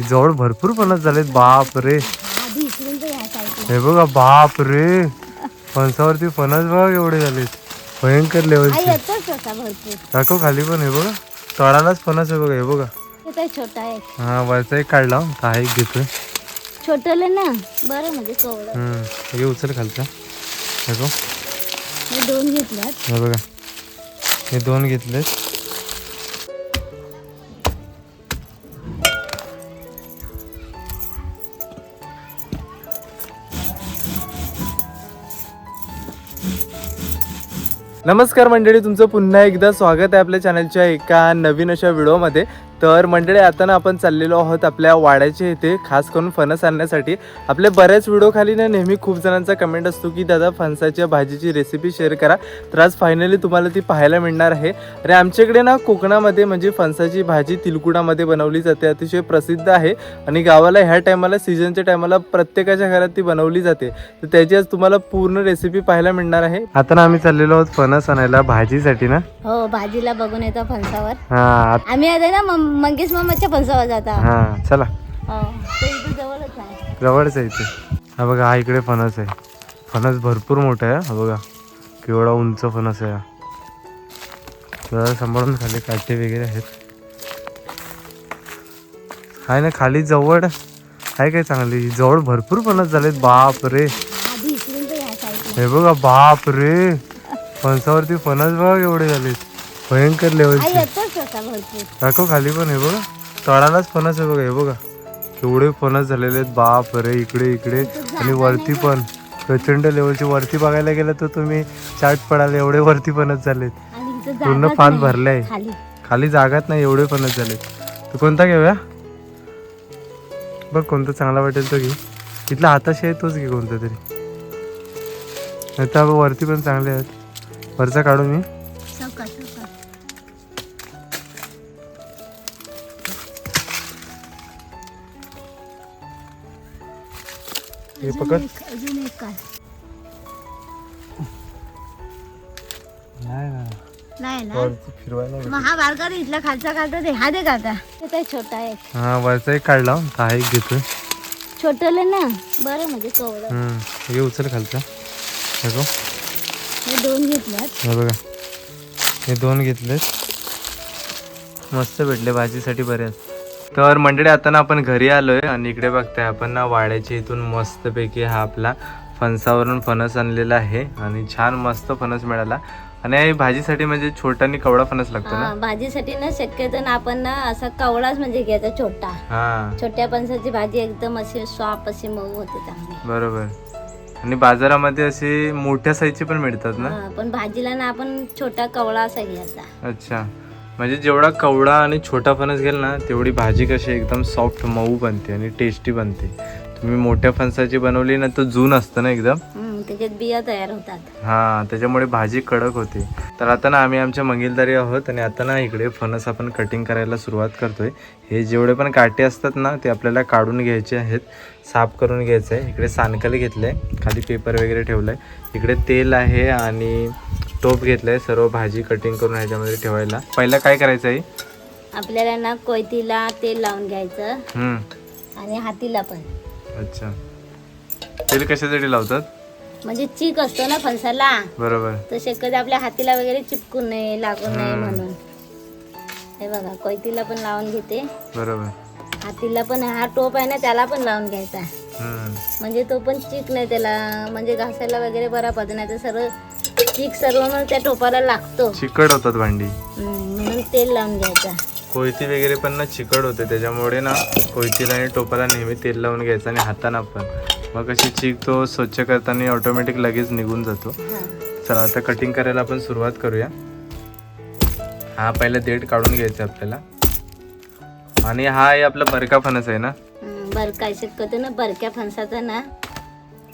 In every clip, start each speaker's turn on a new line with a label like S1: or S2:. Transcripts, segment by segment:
S1: जवळ भरपूर फणस झालेत. बाप रे, हे बघा. बाप रे, फणसावरती फणस बघा एवढे झालेत. भयंकर लेवलचे. दाखव खाली पण. हे बघा तळालाच फणस आहे बघा. हे बघा
S2: छोटा आहे.
S1: हा वरचा एक काढला. हा एक घेतोय.
S2: छोटले ना बरं म्हणजे कवळं.
S1: हे उचल खालचा. दाखव.
S2: हे दोन घेतल्यात.
S1: हे बघा हे दोन घेतलेत. नमस्कार मंडळी, तुमचं पुन्हा एकदा स्वागत आहे आपल्या चॅनलच्या एका नवीन अशा व्हिडिओमध्ये. तर मंडळी, आता ना आपण चाललेलो आहोत आपल्या वाड्याच्या इथे खास करून फणस आणण्यासाठी. आपल्या बऱ्याच व्हिडिओ खाली ना नेहमी खूप जणांचा कमेंट असतो की दादा फणसाच्या भाजीची रेसिपी शेअर करा. तर आज फायनली तुम्हाला ती पाहायला मिळणार आहे. आणि आमच्याकडे ना कोकणामध्ये म्हणजे फणसाची भाजी तिलकुटामध्ये बनवली जाते, अतिशय प्रसिद्ध आहे. आणि गावाला ह्या टायमाला सीझनच्या टायमाला प्रत्येकाच्या घरात ती बनवली जाते. तर त्याची आज तुम्हाला पूर्ण रेसिपी पाहायला मिळणार आहे. आता ना आम्ही चाललेलो आहोत फणस आणायला भाजीसाठी ना.
S2: हो, भाजीला बघून येतो फणसावर.
S1: हा
S2: आम्ही आता ना मंगेश मामाच्या फणसावर जाता.
S1: हा चला.
S2: हो, ते इथे जवळच आहे.
S1: जवळच आहे इथे. हा बघा, हा इकडे फणस आहे. फणस भरपूर मोठा आहे. हा बघा केवढा उंच फणस आहे. जरा सांभाळून, खाली काटे वगैरे आहेत. आहे ना खाली जवळ आहे काय चांगली. जवळ भरपूर फणस झालेत. बाप रे,
S2: आधी इकडून तर या साईडला.
S1: हे बघा. बाप रे, फणसावरती फणस बघा एवढे झालेत. भयंकर लेवलचे.
S2: भरपूर.
S1: दाखव खाली पण. हे बघा तळालाच फणस आहे बघा. हे बघा केवढे फणस झालेले आहेत. बाप रे, इकडे इकडे आणि वरती पण प्रचंड लेवलचे. वरती बघायला गेलं तर तुम्ही चाट पडाल एवढे वरती फणस झालेत. पूर्ण फान भरले आहे. खाली जागाच नाही, एवढे फणस झालेत. तू कोणता घेऊया बघ, कोणता चांगला वाटेल तो घे. इथला हाताशी आहे तोच घे कोणता तरी. नाही तर वरती पण चांगले आहेत. वरचा काढून मी. हे पकड.
S2: नाही ना मग हा बारका इथला खालचा काढतो. ते हा दे काका. ते छोटा आहे.
S1: हा वरचा एक काढला. हा एक घेतोय.
S2: छोटले ना बरं म्हणजे कवळं.
S1: हे उचल खालचा. दाखव.
S2: हे दोन घेतल्यात.
S1: हे बघा हे दोन घेतलेत. मस्त भेटले भाजीसाठी बऱ्याच. तर मंडळी, आता ना आपण घरी आलोय आणि इकडे बघताय आपण ना वाड्याच्या इथून मस्तपैकी हा आपला फणसावरून फणस आणलेला आहे. आणि छान मस्त फणस मिळाला. आणि भाजीसाठी म्हणजे छोटा आणि कवळा फणस लागतो ना.
S2: भाजीसाठी ना शक्यतो ना आपण ना असा कवळाच म्हणजे घ्यायचा छोटा. छोट्या फणसाची भाजी एकदम अशी सॉफ्ट अशी मऊ होते चांगली.
S1: बरोबर. आणि बाजारामध्ये असे मोठ्या साईजचे पण मिळतात ना.
S2: पण भाजीला ना आपण छोटा कवळा असा घ्यायचा.
S1: अच्छा, म्हणजे जेवढा कवळा आणि छोटा फणस घेल ना तेवढी भाजी कशी एकदम सॉफ्ट मऊ बनते आणि टेस्टी बनते. तुम्ही मोठ्या फणसाची बनवली ना तर जून असतं ना एकदम.
S2: त्याच्यात बिया तयार होतात.
S1: हा, त्याच्यामुळे भाजी कडक होते. तर आता ना आम्ही आमच्या मंगिलदारी आहोत आणि आता ना इकडे फणस आपण कटिंग करायला सुरुवात करतोय. हे जेवढे पण काटे असतात ना ते आपल्याला काढून घ्यायचे आहेत, साफ करून घ्यायचं आहे. इकडे सानकल घेतलंय, खाली पेपर वगैरे ठेवलाय. इकडे तेल आहे आणि टोप घेतलाय सर्व भाजी कटिंग करून ह्याच्यामध्ये ठेवायला. पहिला काय करायचं आहे,
S2: आपल्याला ना कोयतीला तेल लावून घ्यायचं आणि हातीला पण.
S1: अच्छा, तेल कशासाठी लावतात?
S2: म्हणजे चीक असतो ना फणसाला.
S1: बरोबर.
S2: तर शक्यतो आपल्या हातीला वगैरे चिपकून नाही, लागून नाही म्हणून. हे बघा कोयतीला पण लावून घेते.
S1: बरोबर.
S2: हातीला पण हा टोप आहे ना त्याला पण लावून घ्यायचा. म्हणजे तो पण चीक नाही त्याला, म्हणजे घासायला वगैरे बरा पडतो. नाही तर सर्व चीक सर्व मग त्या टोपाला लागतो,
S1: चिकट होतात भांडी.
S2: म्हणून तेल लावून घ्यायचा.
S1: कोयती वगैरे पण ना चिकट होते, त्याच्यामुळे ना कोयतीला आणि टोपाला नेहमी तेल लावून घ्यायचं. आणि हाताना पण मग अशी चीक तो स्वच्छ करताना ऑटोमॅटिक लगेच निघून जातो. चला आता कटिंग करायला आपण सुरुवात करूया. हा पहिला देठ काढून घ्यायचा आपल्याला. आणि हा आहे आपला बरका फणस आहे ना.
S2: बरका शक्यतो ना बरक्या फणसाचा ना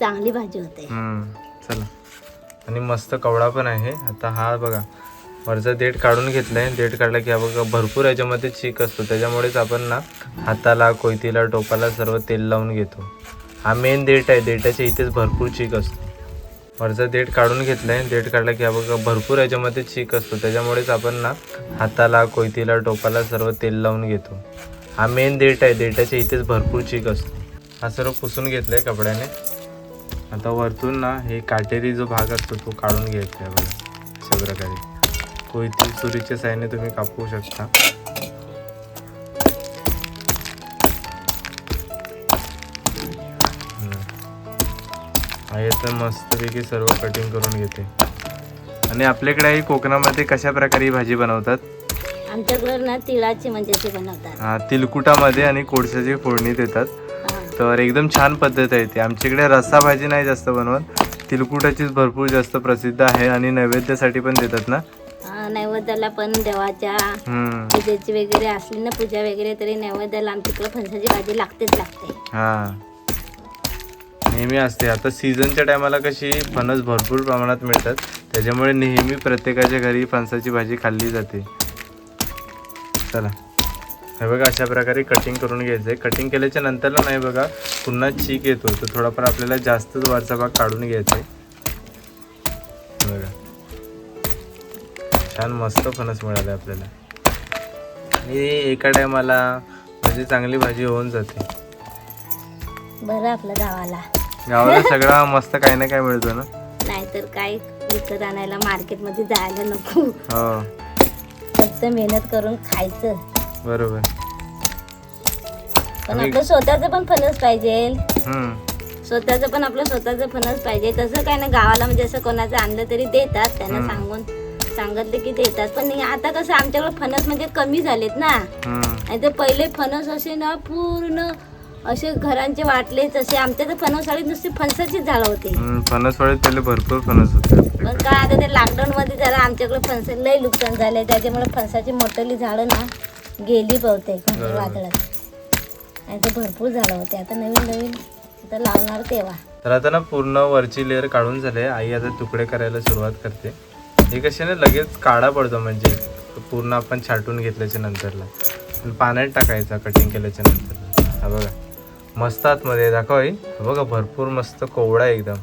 S2: चांगली भाजी होते.
S1: चला. आणि मस्त कवडा पण आहे. आता हा बघा वरचा देठ काढून घेतलाय. देठ काढला की हा बघा भरपूर याच्यामध्ये चीक असतो, त्याच्यामुळेच आपण ना हाताला, कोयतीला, टोपाला सर्व तेल लावून घेतो. हा मेन देठ आहे, देठाच्या इथेच भरपूर चीक असतो. वरचा देठ काढून घेतलाय. देठ काढला की हा बघा भरपूर याच्यामध्ये चीक असतो, त्याच्यामुळेच आपण ना हाताला, कोयतीला, टोपाला सर्व तेल लावून घेतो. हा मेन देठ आहे, देठाच्या इथेच भरपूर चीक असतो. हा सर्व पुसून घेतलाय कपड्याने. आता वरतून ना हे काटेरी जो भाग असतो तो काढून घ्यायचा आहे बघा. अशा प्रकारे कोयती सुरीच्या साहाय्याने तुम्ही कापू शकता. आता मस्तपैकी सर्व कटिंग करून घेते. आणि आपल्याकडे कोकणामध्ये कशा प्रकारे ही भाजी बनवतात?
S2: आमच्याकडे ना तिळाची म्हणजे अशी बनवतात.
S1: हा, तिलकुटामध्ये आणि कोळशाची फोडणी देतात.
S2: हा.
S1: तर एकदम छान पद्धत आहे ती. आमच्याकडे रस्सा भाजी नाही जास्त बनवत, तिलकुटाचीच भरपूर जास्त प्रसिद्ध आहे. आणि नैवेद्यासाठी पण देतात ना?
S2: हा, नैवेद्याला पण देवाच्या पूजेची वगैरे असली ना पूजा वगैरे तरी नैवेद्याला आमच्याकडे फणसाची भाजी लागतेच लागते.
S1: हा, नेहमी असते. आता सीझनच्या टायमाला कशी फणस भरपूर प्रमाणात मिळतात, त्याच्यामुळे नेहमी प्रत्येकाच्या घरी फणसाची भाजी खाल्ली जाते. चला, हे बघा अशा प्रकारे कटिंग करून घ्यायचं आहे. कटिंग केल्याच्या नंतरला नाही बघा पुन्हा चीक येतो, तर थोडाफार आपल्याला जास्तच वरचा भाग काढून घ्यायचा आहे. बघा छान मस्त फणस मिळाले आपल्याला. आणि एका टायमाला म्हणजे चांगली भाजी होऊन जाते.
S2: बरं आपलं
S1: गावाला सगळा मस्त काही ना काय मिळतो ना.
S2: नाहीतर काय विकत आणायला मार्केटमध्ये जायला नको.
S1: हो,
S2: फक्त मेहनत करून खायचं.
S1: बरोबर.
S2: पण आपलं स्वतःचं पण फणस पाहिजे. स्वतःचं पण आपलं स्वतःचं फणस पाहिजे. तसं काय ना गावाला म्हणजे असं कोणाचं आणलं तरी देतात, त्यांना सांगितलं की देतात. पण आता कसं आमच्याकडे फणस म्हणजे कमी झालेत ना. आणि ते पहिले फणस असे ना पूर्ण असे घरांचे वाटले तसे. आमच्या तर फणसवाडीत नुसती फणसाचीच झाडं होते.
S1: फणसवाडीत पहिले भरपूर फणस होते.
S2: पण काय आता ते लॉकडाऊन मध्ये जरा आमच्याकडे फणस लय नुकसान झाले, त्याच्यामुळे फणसाची मोठली झाडं ना गेली बहुतेक वादळात. आणि ते भरपूर झाडं होते. आता नवीन आता लावणार तेव्हा.
S1: तर आता ना पूर्ण वरची लेअर काढून झाले. आई आता तुकडे करायला सुरुवात करते. हे कसे ना लगेच काढा पडतो, म्हणजे पूर्ण आपण छाटून घेतल्याच्या नंतरला पाण्यात टाकायचा कटिंग केल्याच्या नंतर. हा बघा मस्त आतमध्ये दाखव आई. बघा भरपूर मस्त कोवळा आहे एकदम.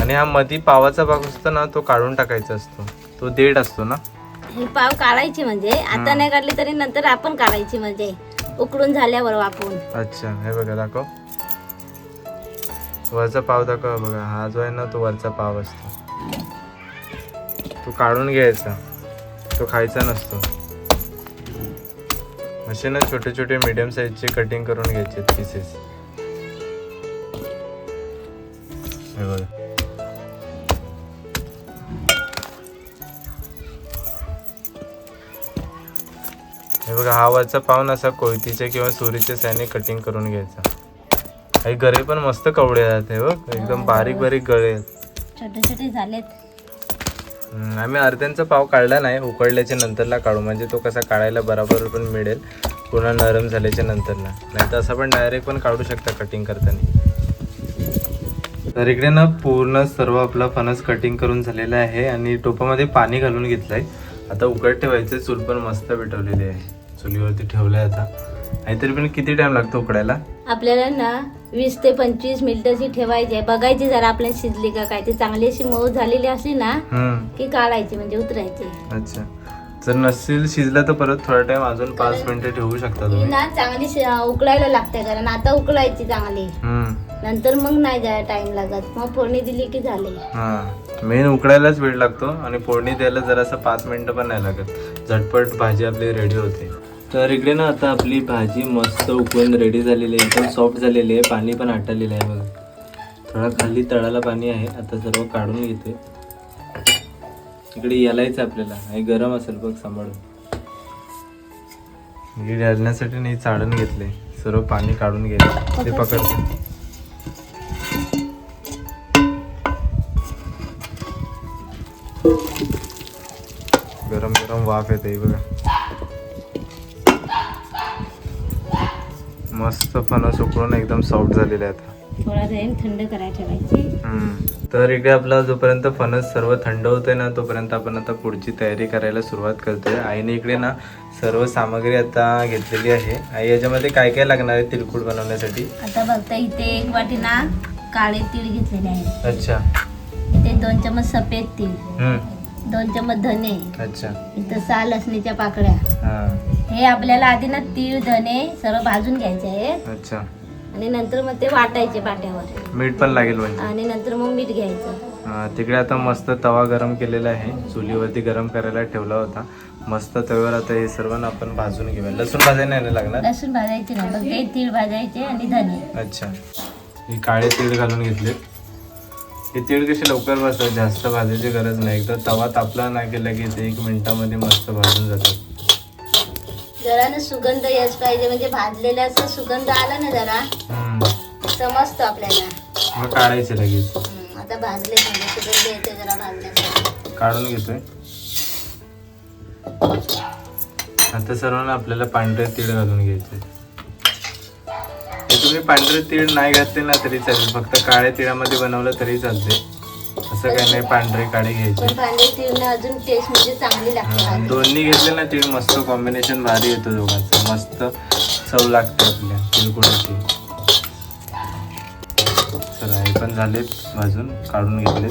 S1: आणि हा मधी पावाचा भाग असतो ना तो काढून टाकायचा असतो, तो देठ असतो ना.
S2: ही पाव काढायची म्हणजे आता नाही काढली तरी नंतर आपण काढायची, म्हणजे उकडून झाल्यावर वापरून.
S1: अच्छा, हे बघा दाखव वरचा पाव दाखव. बघा हा जो आहे ना तो वरचा पाव असतो, तो काढून घ्यायचा, तो खायचा नसतो. असे ना छोटे छोटे मीडियम साईजचे कटिंग करून घ्यायचे पीसेस. हे बघा हे बघा हा वरचा पाव असा कोयतीच्या किंवा सुरीच्या साहाय्याने कटिंग करून घ्यायचा. काही गळे पण मस्त कवडे आहेत. हे बघ एकदम बारीक बारीक गळे आहेत,
S2: छोटे छोटे झालेत.
S1: आम्ही अर्ध्यांचा पाव काढला नाही, उकडल्याच्या नंतरला काढू, म्हणजे तो कसा काढायला बरोबर पण मिळेल पुन्हा नरम झाल्याच्या नंतरला. नाही तर असं पण डायरेक्ट पण काढू शकता कटिंग करताना. तर इकडे ना पूर्ण सर्व आपला फणस कटिंग करून झालेला आहे आणि टोपामध्ये पाणी घालून घेतलंय. आता उकड ठेवायचे. चूल पण मस्त पेटवलेली आहे, चुलीवरती ठेवलंय. आता नाहीतरी पण किती टाइम लागतो उकडायला?
S2: आपल्याला ना 20 ते 25 मिनिटाची ठेवायची आहे. बघायची जरा आपल्याला शिजली का काय. ती चांगली अशी मऊ झालेली असली ना की काढायची, म्हणजे उतरायची.
S1: अच्छा, जर नसेल शिजला तर परत थोडा टाइम अजून 5 मिनिटं ठेवू शकता तुम्ही
S2: ना. चांगली उकडायला लागते, कारण आता उकडायची चांगली, नंतर मग नाही जाय टाइम लागत. मग फोडणी दिली की झाली.
S1: मेन उकडायलाच वेळ लागतो आणि फोडणी द्यायला जरासं 5 मिनिटं पण नाही लागत. झटपट भाजी आपली रेडी होते. तर इकडे ना आता आपली भाजी मस्त उकळून रेडी झालेली आहे, एकदम सॉफ्ट झालेली आहे. पाणी पण आटलेलं आहे बघा, थोडा खाली तळाला पाणी आहे. आता सर्व काढून घेते. इकडे यालायचं आपल्याला, आणि गरम असेल बघ सांभाळून. इकडे घालण्यासाठी नाही चाळून घेतले, सर्व पाणी काढून घ्यायचं. ते पकडते. गरम गरम वाफ येते बघा. मस्त फणस उकळून एकदम सॉफ्ट झालेले आहेत.
S2: थोडा टाइम थंड करायला ठेवायची.
S1: तर इकडे आपला जोपर्यंत फणस सर्व थंड होते ना तोपर्यंत आपण आता पुढची तयारी करायला सुरुवात करतोय. आईने इकडे ना सर्व सामग्री आता घेतलेली आहे. आई याच्यामध्ये काय काय लागणार आहे तिळकुट बनवण्यासाठी? आता
S2: बघता इथे 1 वाटी ना काळे तीळ घेतलेले आहेत.
S1: अच्छा.
S2: इथे 2 चमच सफेद तीळ, 2 चमच धने.
S1: अच्छा.
S2: इथं 6 लसणीच्या पाकळ्या, हे आपल्याला आधी ना तीळ धणे सर्व भाजून घ्यायचे आहेत
S1: अच्छा.
S2: आणि नंतर मग ते वाटायचे पाट्यावर
S1: मीठ पण लागेल म्हणजे.
S2: आणि नंतर मग मीठ घ्यायचं.
S1: तिकडे आता मस्त तवा गरम केलेला आहे, चुलीवरती गरम करायला ठेवला होता. मस्त तव्यावर आता हे सर्व ना आपण भाजून घेऊया. लसूण भाजायला नाही लागणार.
S2: लसूण भाजायचे नाही, फक्त हे तीळ भाजायचे आणि धने.
S1: अच्छा. हे काळे तीळ घालून घेतले. हे तीळ कसे लवकर भाजतात, जास्त भाजायची गरज नाही. एकदा तवा तापला नाही केला की ते 1 मिनिटामध्ये मस्त भाजून जातात.
S2: जरा ना सुगंध यायच पाहिजे, म्हणजे भाजलेला असा सुगंध आला ना जरा समजतो आपल्याला.
S1: मग काढायचे लगेच.
S2: आता भाजले म्हणजे सुगंध येते जरा भाजल्याचा.
S1: काढून घेतोय. आता सर्वांना आपल्याला पांढरे तीळ घालून घ्यायचे. तुम्ही पांढरे तीळ नाही घातले ना तरी चालेल, फक्त काळ्या तिळामध्ये बनवलं तरी चालते. असं काही नाही, पांढरे काळे घ्यायचे.
S2: पण पांढरे तीळ अजून टेस्ट म्हणजे चांगली लागते.
S1: दोन्ही घेतले ना तीळ मस्त कॉम्बिनेशन भारी येतो दोघांचं. मस्त चव लागते आपल्या तिळगुळाची. चला हे पण झाले भाजून, काढून घेतले.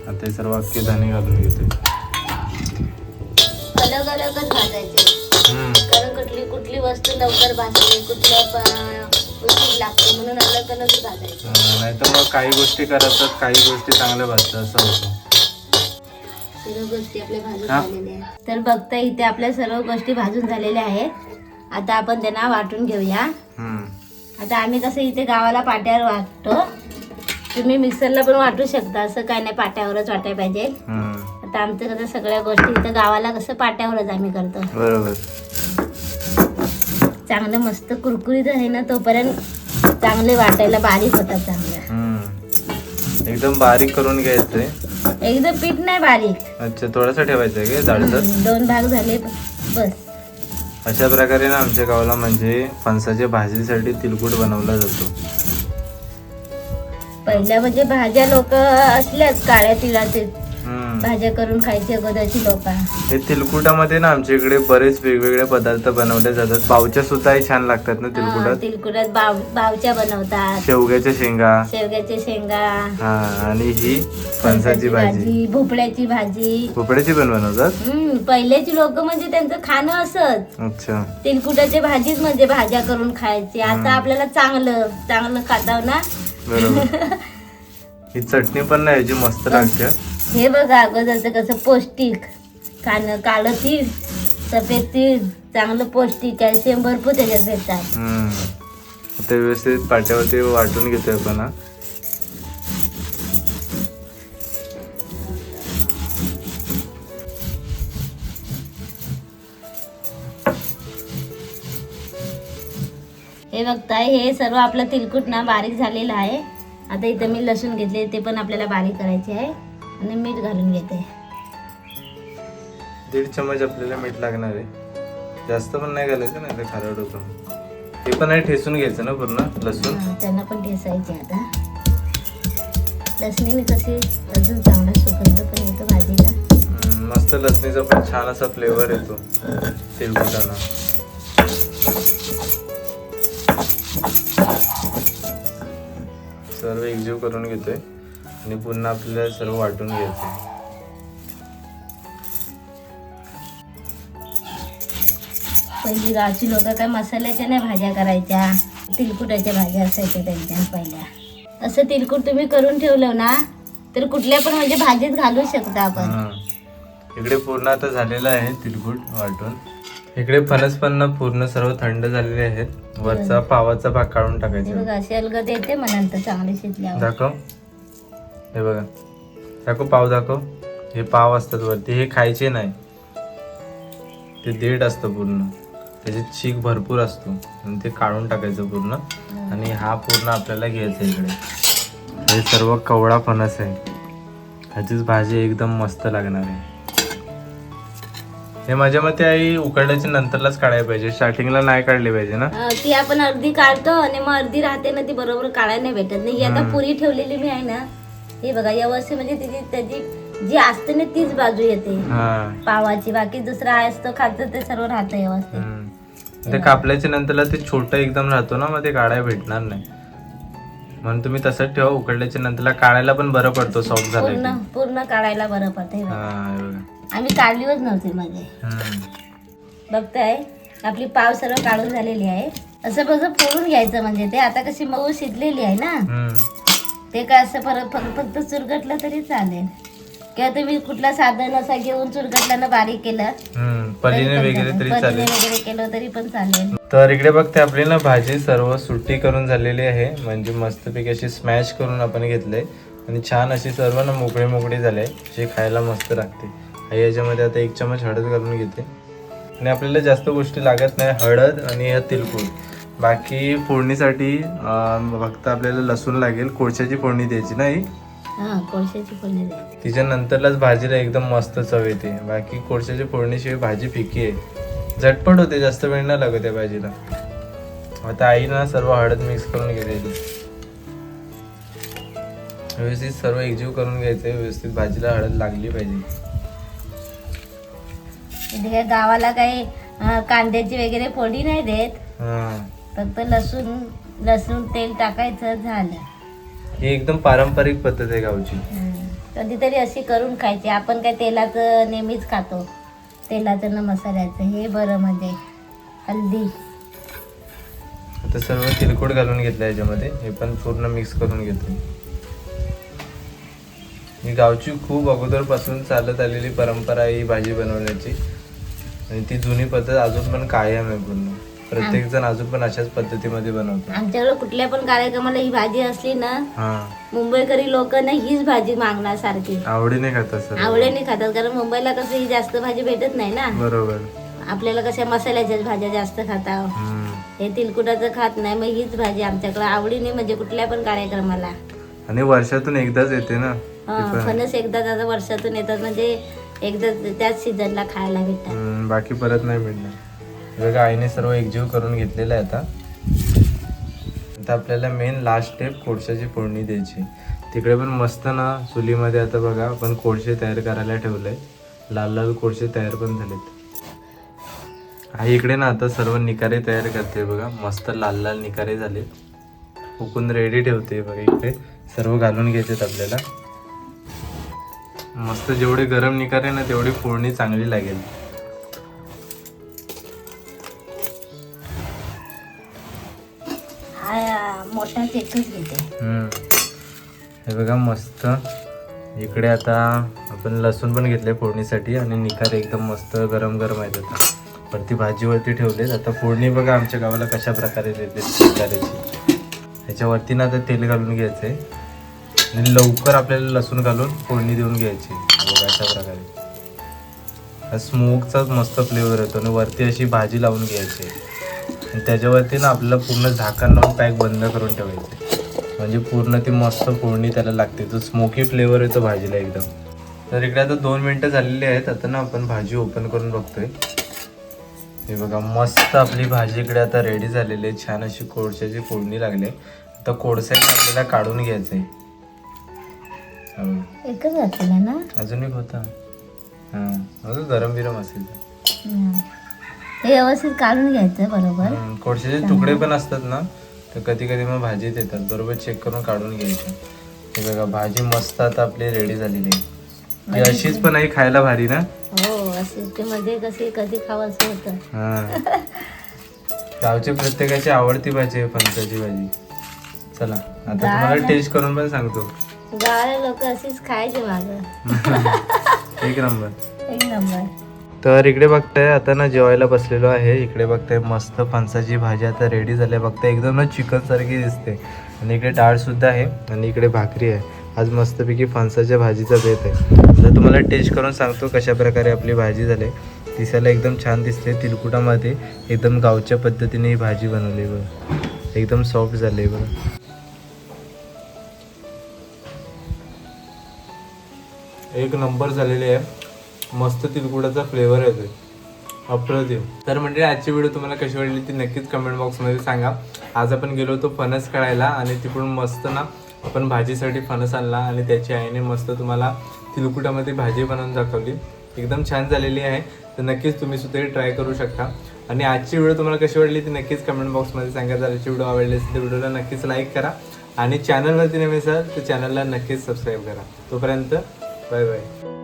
S1: आता हे सर्व अख्खे धणे घालून घेते. अलग
S2: अलगच भाजायचे, कारण कुठली वस्तू लवकर भाजते, कुठल्या उशीर लागते, म्हणून अलग अलगच भाजायचं.
S1: नाही तर मग काही गोष्टी करतात, काही गोष्टी चांगल्या भाजतात, असं होतं.
S2: सर्व गोष्टी आपल्या भाजून झालेल्या आहेत. तर बघता इथे आपल्या सर्व गोष्टी भाजून झालेल्या आहेत. आता आपण त्यांना वाटून घेऊया. आता आम्ही कसं इथे गावाला पाट्यावर वाटतो, तुम्ही मिक्सरला पण वाटू शकता. असं काय नाही, पाट्यावरच वाटायला पाहिजे. आता आमचं कसं सगळ्या गोष्टी इथं गावाला कसं पाट्यावरच आम्ही करतो.
S1: बरोबर.
S2: चांगलं मस्त कुरकुरीत आहे ना तोपर्यंत चांगले वाटायला बारीक होतात. चांगलं
S1: एकदम बारीक करून घ्यायचंय.
S2: एकदम पीठ नाही बारीक.
S1: अच्छा, थोडासा ठेवायचं आहे जाडसर.
S2: 2 भाग झाले बस.
S1: अशा प्रकारे ना आमच्या गावाला म्हणजे फणसाच्या भाजीसाठी तिलकुट बनवला जातो.
S2: पहिल्या म्हणजे भाज्या लोक असल्याच काळ्या तिळाचे भाज्या करून खायची अगोदरची लोक.
S1: हे तिलकुटामध्ये ना आमच्या इकडे बरेच वेगवेगळे पदार्थ बनवले जातात. बावच्या सुद्धा छान लागतात ना तिलकुटात.
S2: तिलकुटात बावच्या बनवतात,
S1: शेवग्याच्या
S2: शेंगा
S1: हा, आणि ही फणसाची भाजी,
S2: भोपळ्याची भाजी.
S1: भोपळ्याची पण बनवतात.
S2: पहिल्याची लोक म्हणजे त्यांचं खाणं असत.
S1: अच्छा,
S2: तिलकुटाची भाजीच म्हणजे भाज्या करून खायची. आता आपल्याला चांगलं खाताव ना.
S1: बरोबर. ही चटणी पण ना याची मस्त लागते.
S2: हे बघा अगोदरचं कसं पौष्टिक खाणं. काळं तीळ, सफेद तीळ चांगलं पौष्टिक, कॅल्शियम भरपूर त्याच्यात भेटतात.
S1: ते व्यवस्थित पाट्यावरती वाटून घेतोय आपण.
S2: हे बघताय, हे सर्व आपलं तिलकुट ना बारीक झालेलं आहे. आता इथं मी लसूण घेतले, ते पण आपल्याला बारीक करायचे आहे. आणि मीठ घालून घेते.
S1: 1.5 चमच आपल्याला मीठ लागणार आहे. जास्त पण नाही घालायचं, नाही तर खारट होतो. हे पण आहे ठेचून घ्यायचं ना पूर्ण लसूण.
S2: त्यांना पण ठेचायचे. आता लसणीने कशी अजून चांगला सुगंध पण येतो भाजीला.
S1: मस्त लसणीचा पण छान असा फ्लेवर येतो तिलकुटाला. सर्व एकजीव करून घेतोय आणि पुन्हा आपल्याला सर्व वाटून घ्यायचं.
S2: पहिली गावची लोक काय मसाल्याच्या नाही भाज्या करायच्या, तिलकुटाच्या भाज्या असायच्या त्यांच्या पहिल्या. असं तिलकुट तुम्ही करून ठेवलं ना तर कुठल्या पण म्हणजे भाजीत घालू शकता आपण.
S1: इकडे पूर्ण आता झालेलं आहे तिलकुट वाटून. इकडे फणस पण पूर्ण सर्व थंड झालेले आहेत. वरचा पावाचा भाग काढून टाकायचा.
S2: बघा अशी अलगद येते म्हणून चांगली शिजल्यावर.
S1: दाखव, हे बघा, दाखव पाव, दाखव. हे पाव असतात वरती, हे खायचे नाही. ते देठ असतं पूर्ण, त्याच्यात चीक भरपूर असतो आणि ते काढून टाकायचं पूर्ण. आणि हा पूर्ण आपल्याला घ्यायचा इकडे. हे सर्व कवळा फणस आहे. ह्याचीच भाजी एकदम मस्त लागणार आहे. हे माझ्या मते आई उकडल्याच्या नंतरलाच काढायला पाहिजे, स्टार्टिंगला नाही काढली पाहिजे ना.
S2: ती आपण अर्धी काढतो आणि मग अर्धी राहते ना, ती बरोबर काढायला नाही भेटत नाही. ही आता पुरी ठेवलेली मी आहे ना, हे बघा व्यवस्थित म्हणजे त्याची जी असते ना तीच बाजू येते पावाची. बाकी दुसरा असतं खातं ते सर्व राहतं व्यवस्थित.
S1: ते कापल्याच्या नंतरला ते छोटं एकदम राहतो ना, मग ते काढायला भेटणार नाही. म्हणून तुम्ही तसंच ठेवा. उकडल्याच्या नंतरला काढायला पण बरं पडतो, सॉफ्ट झालं
S2: पूर्ण काढायला बरं पडतं. आम्ही काढलीच नव्हती मध्ये. बघताय आपली पाव सर्व काढून झालेली आहे. असं बघ फोडून घ्यायचं, म्हणजे ते आता कशी मऊ शिजलेली आहे ना, ते काय असं परत फक्त चुरगटलं तरी चालेल, किंवा तुम्ही कुठला साधन असा घेऊन चुरगटल्यानं बारीक केलं
S1: पलीने वगैरे तरी चालेल,
S2: वगैरे केलं तरी पण चालेल.
S1: तर इकडे बघते आपली ना भाजी सर्व सुट्टी करून झालेली आहे, म्हणजे मस्तपैकी अशी स्मॅश करून आपण घेतले आणि छान अशी सर्व ना मोकळी मोकळी झाले, अशी खायला मस्त लागते. आणि याच्यामध्ये आता 1 चमच हळद घालून घेते आणि आपल्याला जास्त गोष्टी लागत नाही, हळद आणि ह्या तिळगुळ. बाकी फोडणीसाठी फक्त आपल्याला लसूण लागेल, कोळशाची फोडणी द्यायची नाही,
S2: कोळशाची फोडणी द्यायची.
S1: तिच्या नंतरलाच भाजीला एकदम मस्त चव येते. बाकी कोळशाची फोडणीशिवाय भाजी फिकी आहे, झटपट होते, जास्त वेळ नाही लागत त्या भाजीला. आता आई ना सर्व हळद मिक्स करून घेतली, व्यवस्थित सर्व एकजीव करून घ्यायचे, व्यवस्थित भाजीला हळद लागली पाहिजे.
S2: म्हणजे गावाला काही कांद्याची वगैरे फोडणी नाही देत, फक्त लसूण तेल टाकायचं झालं.
S1: ही एकदम पारंपरिक पद्धत आहे गावची.
S2: कधीतरी अशी करून खायची. आपण काय तेलाचं नेहमीच खातो, तेलाचं न मसाल्याचं, हे बरं. म्हणजे हल्दी
S1: आता सर्व तिळकुट घालून घेतलं याच्यामध्ये, हे पण पूर्ण मिक्स करून घेतो. ही गावची खूप अगोदरपासून चालत आलेली परंपरा आहे ही भाजी बनवण्याची, आणि ती जुनी पद्धत अजून पण कायम आहे पूर्ण. प्रत्येक जण अजून पण अशाच पद्धतीमध्ये बनवतो.
S2: आमच्याकडे कुठल्या पण कार्यक्रमाला ही भाजी असली ना, मुंबईकरी लोक ना हीच भाजी मागणार सारखी,
S1: आवडीने खातात,
S2: आवडीने खातात. कारण मुंबईला कसं ही जास्त भाजी भेटत नाही ना.
S1: बरोबर.
S2: आपल्याला कशा मसाल्याच्याच भाज्या जास्त खाता, हे तिलकुटाचं खात नाही. मग हीच भाजी आमच्याकडे आवडीने, म्हणजे कुठल्या पण कार्यक्रमाला.
S1: आणि वर्षातून एकदाच येते ना,
S2: फणस एकदाच आता वर्षातून येतात, म्हणजे एकदा त्याच सीझनला खायला भेटतात,
S1: बाकी परत नाही मिळणार. बघा आईने सर्व एकजीव करून घेतलेलं आहे. आता आपल्याला मेन लास्ट स्टेप कोळशाची फोडणी द्यायची. तिकडे पण मस्त ना चुलीमध्ये आता बघा आपण कोळशे तयार करायला ठेवलंय, लाल लाल कोळशे तयार पण झालेत. आई इकडे ना आता सर्व निकारे तयार करते बघा, मस्त लाल लाल निकारे झाले, फुकून रेडी ठेवते बघा. इकडे सर्व घालून घ्यायचेत आपल्याला, मस्त. जेवढे गरम निकारे ना तेवढी फोडणी चांगली लागेल.
S2: मोठा चेकच घेते.
S1: हे बघा मस्त. इकडे आता आपण लसूण पण घेतले फोडणीसाठी, आणि निकारे एकदम मस्त गरम गरम आहेत. आता वरती भाजीवरती ठेवलेत. आता फोडणी बघा आमच्या गावाला कशा प्रकारे देते निकाऱ्याची. ह्याच्यावरती ना आता तेल घालून घ्यायचंय आणि लवकर आपल्याला लसूण घालून फोडणी देऊन घ्यायची. बघा अशा प्रकारे स्मोकचाच मस्त फ्लेवर येतो, आणि वरती अशी भाजी लावून घ्यायची, आणि त्याच्यावरती ना आपल्याला पूर्ण झाकण लावून पॅक बंद करून ठेवायचे, म्हणजे पूर्ण ती मस्त फोडणी त्याला लागते, तो स्मोकी फ्लेवर येतो भाजीला एकदम. तर इकडे आता 2 मिनिटं झालेली आहेत. आता ना आपण भाजी ओपन करून बघतोय. हे बघा मस्त आपली भाजी इकडे आता रेडी झालेली आहे, छान अशी कोळशाची फोडणी लागली. आता कोळसा आपल्याला काढून घ्यायचंय.
S2: एकच घातलेला ना,
S1: अजून एक होता, अजून गरम बिरम असेल
S2: हे व्यवस्थित काढून घ्यायचं बरोबर.
S1: कोळशाचे तुकडे पण असतात ना, तर कधी कधी मग भाजीत येतात, बरोबर चेक करून काढून घ्यायचं. हे बघा भाजी मस्त आता आपली रेडी झालेली आहे. अशीच पण आहे खायला भारी ना.
S2: हो, अशी मध्ये कधी खावं असं होतं.
S1: गावची प्रत्येकाची आवडती भाजी आहे फणसाची भाजी. चला आता तुम्हाला टेस्ट करून पण सांगतो.
S2: गावाला लोक अशीच खायचे माझं.
S1: एक नंबर,
S2: एक नंबर.
S1: तर इकडे बघताय आता ना जेवायला बसलेलो आहे. इकडे बघताय मस्त फणसाची भाजी आता रेडी झाली आहे. बघताय एकदम ना चिकन सारखी दिसते, आणि इकडे डाळ सुद्धा आहे, आणि इकडे भाकरी आहे. आज मस्तपैकी फणसाच्या भाजीचा बेत आहे. तर तुम्हाला टेस्ट करून सांगतो कशा प्रकारे आपली भाजी झाली. दिसायला एकदम छान दिसते, तिलकुटामध्ये एकदम गावच्या पद्धतीने ही भाजी बनवली बघ, एकदम सॉफ्ट झाली बघ. एक नंबर झालेली आहे, मस्त तिलकुटाचा फ्लेवर येतोय, अप्रतिम. तर म्हणजे आजची व्हिडिओ तुम्हाला कशी वाटली ती नक्कीच कमेंट बॉक्समध्ये सांगा. आज आपण गेलो होतो फणस काढायला, आणि तिकडून मस्त ना आपण भाजीसाठी फणस आणला, आणि त्याची आईने मस्त तुम्हाला तिलकुटामध्ये भाजी बनवून दाखवली, एकदम छान झालेली आहे. तर नक्कीच तुम्ही सुद्धा ट्राय करू शकता. आणि आजची व्हिडिओ तुम्हाला कशी वाटली ती नक्कीच कमेंट बॉक्समध्ये सांगा. जर आजची व्हिडिओ आवडली असेल तर व्हिडिओला नक्कीच लाईक करा, आणि चॅनलवरती नवीन असाल तर चॅनलला नक्कीच सबस्क्राईब करा. तोपर्यंत बाय बाय.